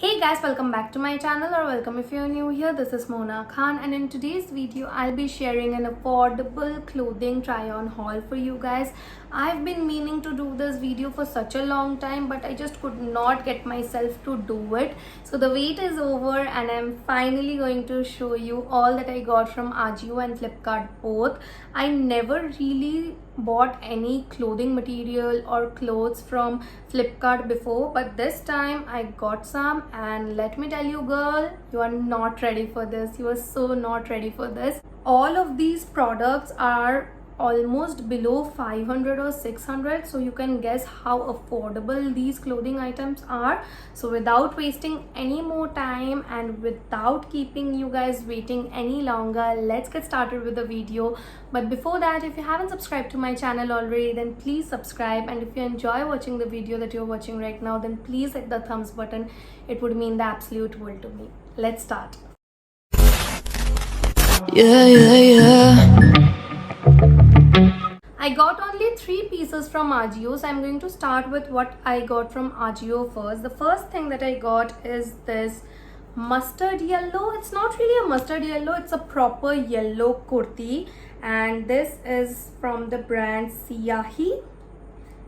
Hey guys, welcome back to my channel, or welcome if you're new here. This is Mona Khan, and in today's video I'll be sharing an affordable clothing try on haul for you guys. I've been meaning to do this video for such a long time, but I just could not get myself to do it. So the wait is over and I'm finally going to show you all that I got from Ajio and Flipkart both. I never really bought any clothing material or clothes from Flipkart before, but this time I got some, and let me tell you girl, you are not ready for this. You are so not ready for this. All of these products are almost below 500 or 600, so you can guess how affordable these clothing items are. So without wasting any more time and without keeping you guys waiting any longer, let's get started with the video. But before that, if you haven't subscribed to my channel already, then please subscribe, and if you enjoy watching the video that you're watching right now, then please hit the thumbs button. It would mean the absolute world to me. Let's start. Yeah. I got only 3 pieces from Ajio, so I'm going to start with what I got from Ajio first. The first thing that I got is this mustard yellow. It's not really a mustard yellow, it's a proper yellow kurti, and this is from the brand Siyahi.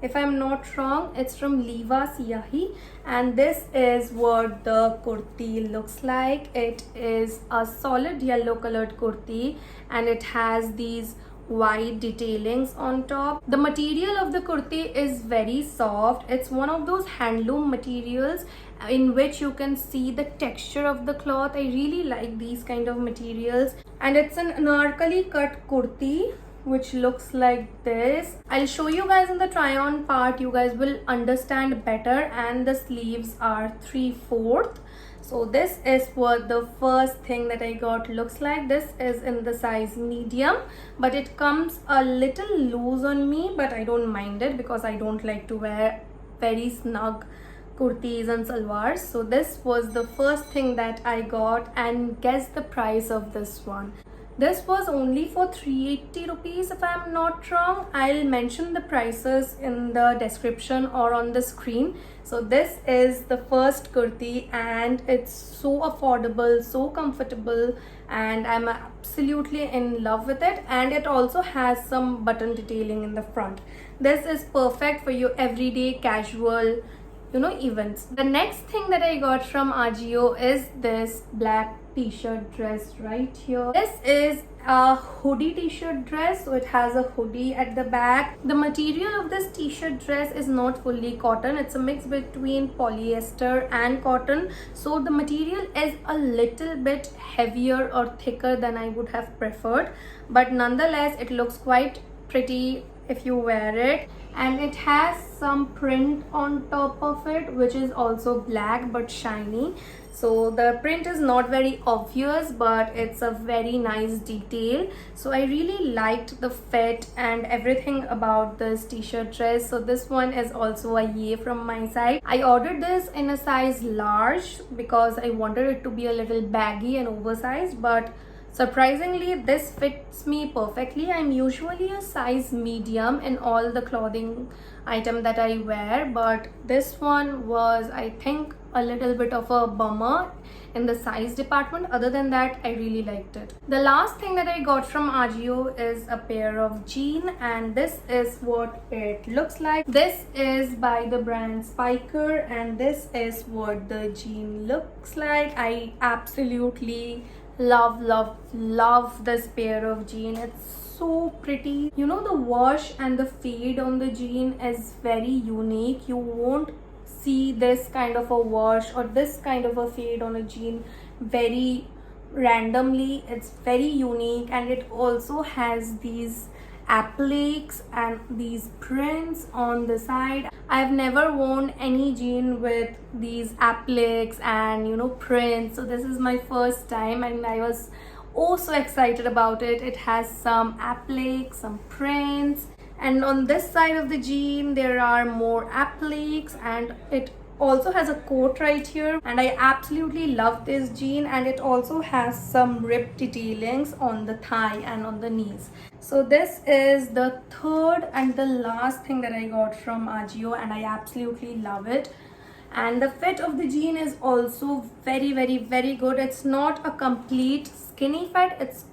If I'm not wrong, it's from Liva Siyahi, and this is what the kurti looks like. It is a solid yellow colored kurti, and it has these white detailings on top. The material of the kurti is very soft. It's one of those handloom materials in which you can see the texture of the cloth. I really like these kind of materials, and it's an anarkali cut kurti which looks like this. I'll show you guys in the try on part, you guys will understand better. And the sleeves are 3/4. So this is what the first thing that I got looks like. This is in the size medium, but it comes a little loose on me, but I don't mind it because I don't like to wear very snug kurtis and salwars. So this was the first thing that I got, and guess the price of this one. This was only for 380 rupees if I'm not wrong. I'll mention the prices in the description or on the screen. So this is the first kurti, and it's so affordable, so comfortable, and I'm absolutely in love with it. And it also has some button detailing in the front. This is perfect for your everyday casual events. The next thing that I got from Ajio is this black t-shirt dress right here. This is a hoodie t-shirt dress, so it has a hoodie at the back. The material of this t-shirt dress is not fully cotton. It's a mix between polyester and cotton, so the material is a little bit heavier or thicker than I would have preferred, but nonetheless it looks quite pretty if you wear it. And it has some print on top of it which is also black but shiny. So the print is not very obvious, but it's a very nice detail. So I really liked the fit and everything about this t-shirt dress. So this one is also a yay from my side. I ordered this in a size large because I wanted it to be a little baggy and oversized, but surprisingly this fits me perfectly. I'm usually a size medium in all the clothing item that I wear, but this one was, I think, a little bit of a bummer in the size department. Other than that, I really liked it. The last thing that I got from Ajio is a pair of jeans, and this is what it looks like. This is by the brand Spiker, and this is what the jean looks like. I absolutely love this pair of jeans. It's so pretty. The wash and the fade on the jean is very unique. You won't see this kind of a wash or this kind of a fade on a jean very randomly. It's very unique, and it also has these appliques and these prints on the side. I've never worn any jean with these appliques and prints, so this is my first time, and I was so excited about it. It has some appliques, some prints, and on this side of the jean there are more appliques, and it also has a coat right here. And I absolutely love this jean, and it also has some ripped detailings on the thigh and on the knees. So this is the third and the last thing that I got from Ajio, and I absolutely love it. and the fit of the jean is also very good. It's not a complete skinny fit, it's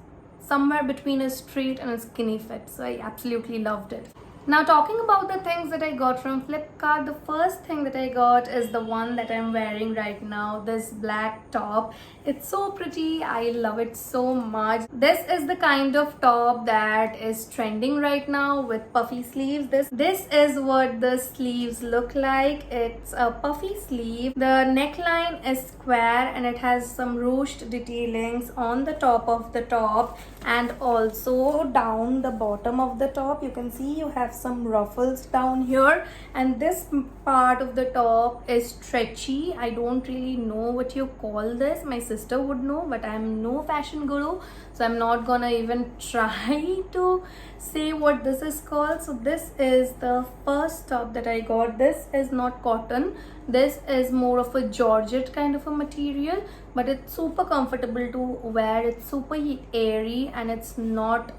somewhere between a straight and a skinny fit, so I absolutely loved it. Now talking about the things that I got from Flipkart, the first thing that I got is the one that I'm wearing right now, this black top. It's so pretty, I love it so much. This is the kind of top that is trending right now with puffy sleeves. This is what the sleeves look like. It's a puffy sleeve. The neckline is square and it has some ruched detailings on the top of the top, and also down the bottom of the top you can see you have some ruffles down here, and this part of the top is stretchy. I don't really know what you call this, my sister would know, but I'm no fashion guru, so I'm not gonna even try to say what this is called. So this is the first top that I got. This is not cotton, this is more of a georgette kind of a material, but it's super comfortable to wear. It's super airy and it's not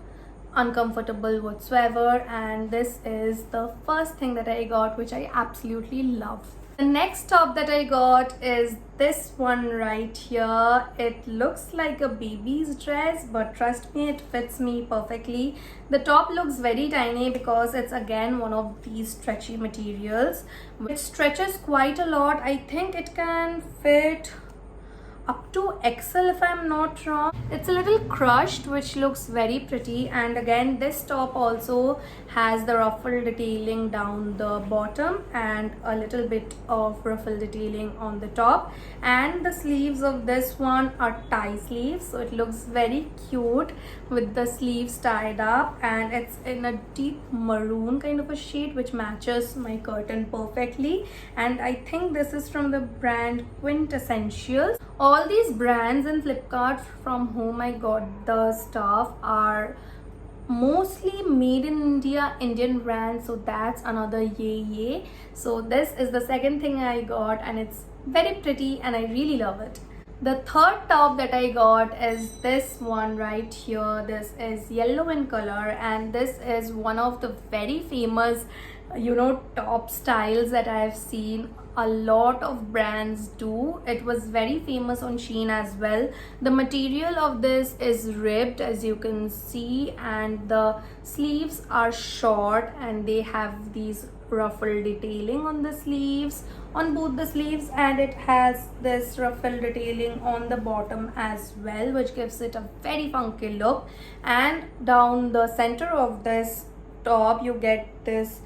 uncomfortable whatsoever, and this is the first thing that I got, which I absolutely love. The next top that I got is this one right here. It looks like a baby's dress, but trust me, it fits me perfectly. The top looks very tiny because it's again one of these stretchy materials. It stretches quite a lot. I think it can fit up to XL if I'm not wrong. It's a little crushed, which looks very pretty, and again this top also has the ruffle detailing down the bottom and a little bit of ruffle detailing on the top, and the sleeves of this one are tie sleeves, so it looks very cute with the sleeves tied up, and it's in a deep maroon kind of a shade which matches my curtain perfectly. And I think this is from the brand Quintessentials. All these brands in Flipkart from whom I got the stuff are mostly made in India, Indian brands, so that's another yay. So this is the second thing I got, and it's very pretty and I really love it. The third top that I got is this one right here. This is yellow in color, and this is one of the very famous top styles that I have seen a lot of brands do. It was very famous on Shein as well. The material of this is ribbed, as you can see, and the sleeves are short and they have these ruffle detailing on the sleeves, on both the sleeves, and it has this ruffle detailing on the bottom as well, which gives it a very funky look. And down the center of this top you get this,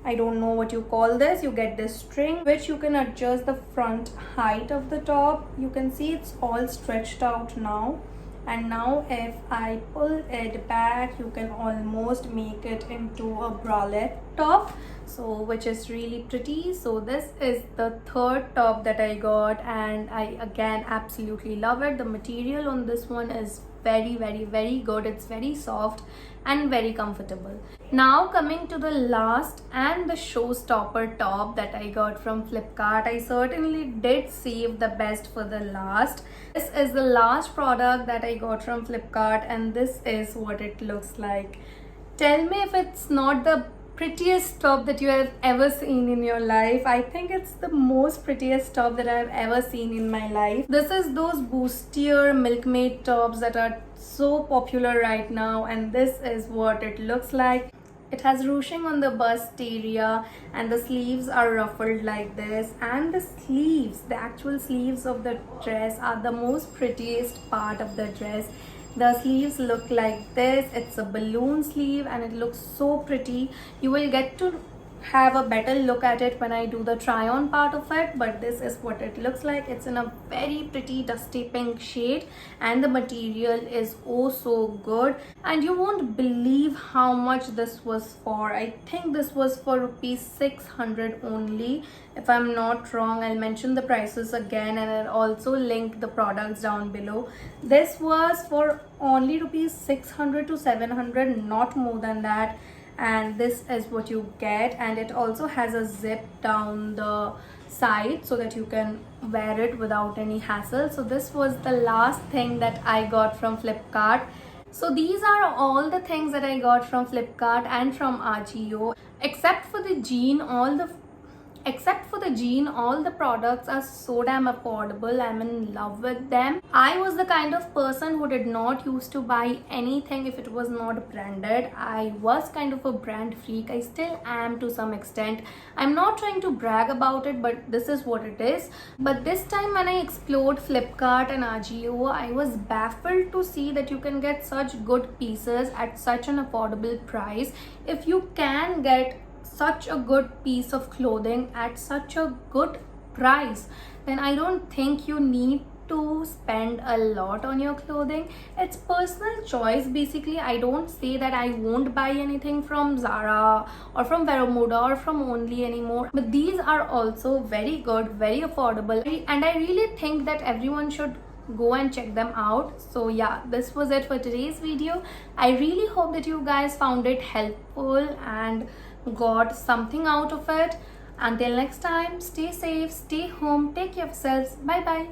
I don't know what you call this, you get this string which you can adjust the front height of the top. You can see it's all stretched out now, and now if I pull it back you can almost make it into a bralette top, so which is really pretty. So this is the third top that I got, and I again absolutely love it. The material on this one is very good. It's very soft and very comfortable. Now coming to the last and the showstopper top that I got from Flipkart. I certainly did save the best for the last. This is the last product that I got from Flipkart, and this is what it looks like. Tell me if it's not the prettiest top that you have ever seen in your life. I think it's the most prettiest top that I've ever seen in my life. This is those bustier milkmaid tops that are so popular right now, and this is what it looks like. It has ruching on the bust area, and the sleeves are ruffled like this, and the sleeves, the actual sleeves of the dress, are the most prettiest part of the dress. The sleeves look like this. It's a balloon sleeve and it looks so pretty. You will get to have a better look at it when I do the try on part of it, but this is what it looks like. It's in a very pretty dusty pink shade, and the material is oh so good, and you won't believe how much this was for. I think this was for rupees 600 only, if I'm not wrong. I'll mention the prices again, and I'll also link the products down below. This was for only rupees 600 to 700, not more than that, and this is what you get. And it also has a zip down the side so that you can wear it without any hassle. So this was the last thing that I got from Flipkart. So these are all the things that I got from Flipkart and from Ajio. Except for the jean, all the Except for the jean, all the products are so damn affordable. I'm in love with them. I was the kind of person who did not used to buy anything if it was not branded. I was kind of a brand freak. I still am to some extent. I'm not trying to brag about it, but this is what it is. But this time when I explored Flipkart and Ajio, I was baffled to see that you can get such good pieces at such an affordable price. If you can get such a good piece of clothing at such a good price, then I don't think you need to spend a lot on your clothing. It's personal choice basically. I don't say that I won't buy anything from Zara or from Veromoda or from Only anymore, but these are also very good, very affordable, and I really think that everyone should go and check them out. So yeah, this was it for today's video. I really hope that you guys found it helpful and got something out of it. Until next time, stay safe, stay home, take care of yourselves. Bye bye.